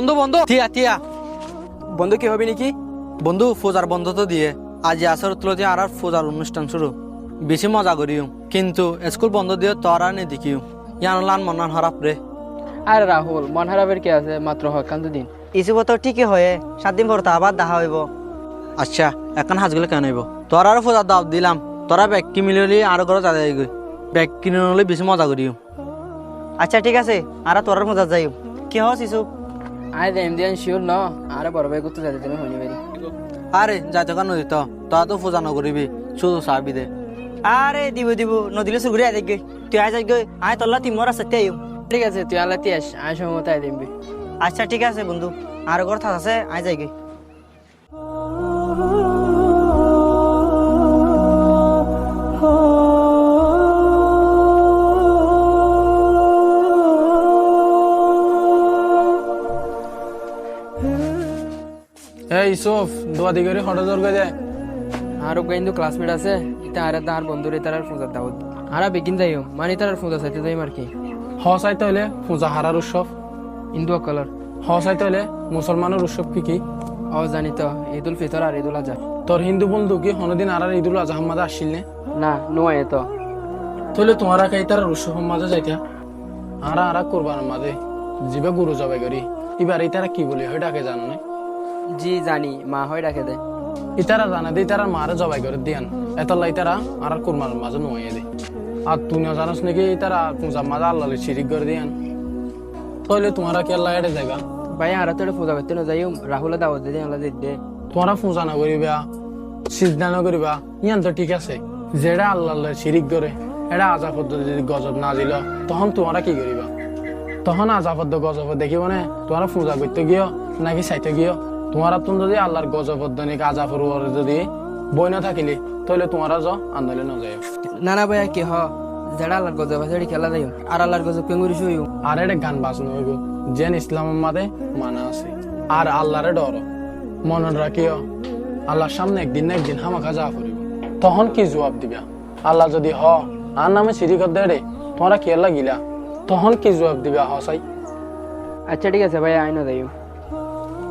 বন্ধু বন্ধু তিয়া তিয়া বন্ধু কি হবে নাকি? বন্ধু ফোজার বন্ধ তো দিয়ে আজ আসর তুলতে আর ফোজার অনুষ্ঠান শুরু বেশি মজা করিও কিন্তু স্কুল বন্ধ দিয়ে তোরা নে দেখিও ইয়ান লান মনান হরাপ রে। আরে রাহুল, মন খারাপের কি আছে? মাত্র হকান্ত দিন। ইসু তো ঠিকই হয়ে 7 দিন পর তো আবার দেখা হইব। আচ্ছা এখন হাজগুলো কেন হইব তোরা আর ফোজার দাও দিলাম তোরা ব্যাগ কি মিলিয়ে আর ঘরে যা যাই ব্যাগ কিনে নলে বেশি মজা করিও। আচ্ছা ঠিক আছে, আর তোরার মজা যাইও। কি হস ইসু? আরে দেম দিয়ান শিওর ন, আরে বড় ভাই করতে যাতে তুমি হইনি পারি। আরে যাইতে কেন দিত তোরা তো ফোজা নকরিবি শুধু চাবি দে। আরে দিব নদিলে সুগুরি আই দেখগে তুই আই যাইগে আই তোলা তিমর আছে তে আইও। ঠিক আছে, তুই আল্লাহ তিয়াস আয় সময় মতো আয় দিবি। আচ্ছা ঠিক আছে বন্ধু, আর ঘর থাক আছে আই যাইগে। এই ইসুফ দোয়া দিগরি হঠাৎ জোর করে যায়। আর কিন্তু ক্লাসমেট আছে, এটা আর তার বন্ধুরে তার ফোঁজার দাওয়াত আর বেকিন যাইও মানে তার ফোঁজা চাইতে যাই আর কি। হ চাইতে হলে পূজা হারার উৎসব, হিন্দু অকলর। হ চাইতে হলে মুসলমানের উৎসব কি কি? ও জানি তো, ঈদুল ফিতর আর ঈদুল আজহা। তোর হিন্দু বন্ধু কি হনদিন আর ঈদুল আজহা মাঝে আসছিল নে? না নয় তো। তাহলে তোমারা কাই তার উৎসব মাঝে যাইতা আর কোরবানের মাঝে জিবা গুরু জবাই করি এবার তারা কি বলি হয় ডাকে জানো না? জি জানি, মা হয় ডাকে দে। ইতারা জানা দে তারা মারে জবাই করে দিয়ান এত লাই তারা আর কোরবানের মাঝে নোয়াই দে। আর তুই না জানাস নাকি তারা পূজা মাঝে আল্লাহ শিরিক করে দিয়ান? তাহলে তোমারা কি আল্লাহ এড়ে যাইবা? ভাই আর তো পূজা করতে না যাইও, রাহুল দাওয়াত দে আল্লাহ দে। তোমরা পূজা না করিবা, সিজদা না করিবা, ইয়ান তো ঠিক আছে। যেটা আল্লাহ শিরিক করে এটা আজাব যদি গজব না দিল তখন তোমরা কি করিবা? তখন আজাবদ্দ গজব দেখিব না তোমরা পূজা করতে গিয়েও নাকি চাইতে গিয়েও? তোমারা তুমি যদি আল্লাহর গজবদ্দ নাকি আজাফর যদি বই না থাকিলে তাহলে তোমরা যাও আন্দোলন না যাই। না না ভাইয়া কি হ, যেটা আল্লাহর গজব আছে খেলা যাইও আর আল্লাহর গজব কেঙ্গুরি শুইও। আর এটা গান বাজনা হইব যেন ইসলামের মাঝে মানা আছে আর আল্লাহরে ডর মনে রাখিও আল্লাহর সামনে একদিন না একদিন হামাখা যা করিব তখন কি জবাব দিবা? আল্লাহ যদি হ আর নামে সিরিকত দেড়ে তোমরা কি আল্লাহ গিলা তখন কি জবাব দিবা? হ চাই। আচ্ছা ঠিক আছে ভাইয়া আইন যাইও।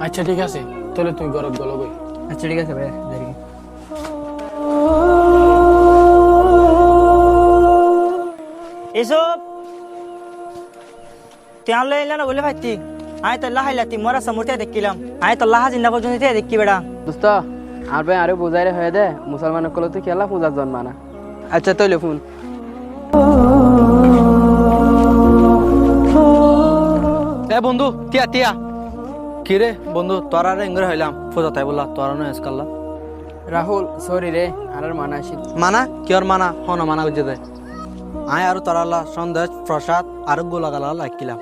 আচ্ছা ঠিক আছে, তাহলে তুমি গরত গলো গই। আচ্ছা ঠিক আছে ভাইয়া যাই। এসব তুই আনলে এলে না বলে ভাইতি আই তোল্লা হাইলা তিমর আছে মূর্তি দেখিলাম আই তোল্লা হাজিন্দা পর্যন্ত দেখি বেড়া। দোস্ত আর ভাই আরো বোঝাই হয়ে দে, মুসলমানের কলে তো খেলা পূজার জন্মানা। আচ্ছা তাইলে ফোন। এ বন্ধু তিয়া তিয়া কি রে বন্ধু তোরা এঙ্গরে হইলাম ফোজা তাই বললা তোরা নয় আজকাল্লা। রাহুল সরি রে, আর মানা আসি। মানা কি আর মানা হন মানা করছে দে আয় আর তোরা সন্দেশ প্রসাদ আর গোলা গালা লাগিলাম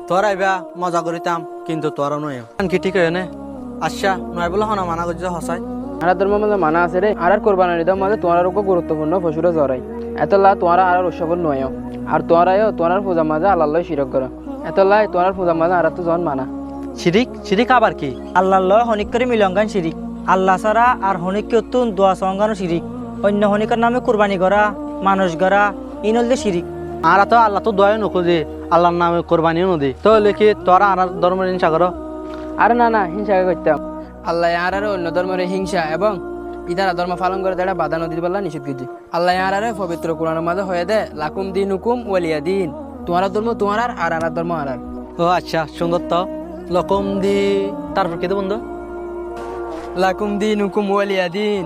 তোরা এবা মজা করিতাম কিন্তু তোরা নয় কি ঠিক হয় নে? আচ্ছা নয় বলে হন মানা করছে হসাই। আর ধর্মের মধ্যে মানা আছে রে, আর কোরবানির ঈদের মাঝে তোমার উপর গুরুত্বপূর্ণ ফসুরে জড়াই এতলা তোমরা আর উৎসবল নয় আর তোমরাও তোমার পূজা মাঝে আল্লাহ শিরক করো এতলাই তোমার পূজা মাঝে আর তো জন মানা। শিরিক শিরিক আবার কি? আল্লাহ লয় হনিক করে মিলঙ্গান শিরিক। আল্লাহ ছাড়া আর হনিক উত্তুন দোয়া সঙ্গানো শিরিক। অন্য হনিকের নামে কুরবানি করা মানুষ গড়া ইনলদে শিরিক। আর তো আল্লাহ তো দয়া নখোঁজে আল্লাহর নামে কোরবানিও নদী তো লেখি তোরা আর ধর্মের হিংসা করো? আরে না না, হিংসা করতাম আল্লাহ আর অন্য ধর্মের হিংসা এবং ইদারা ধর্ম পালন করে দেয় বাধা নদীর বেলা নিষেধ করছে। আল্লাহ আর পবিত্র কোরআনের মাঝে হয়ে দে লাকুম দিন হুকুম ওয়ালিয়া দিন, তোমার ধর্ম তোমার আর আর ধর্ম আর। ও আচ্ছা সুন্দর তো লকম দি তারপর কেটে বন্ধু লাকুম দিন হুকুম ওয়ালিয়া দিন।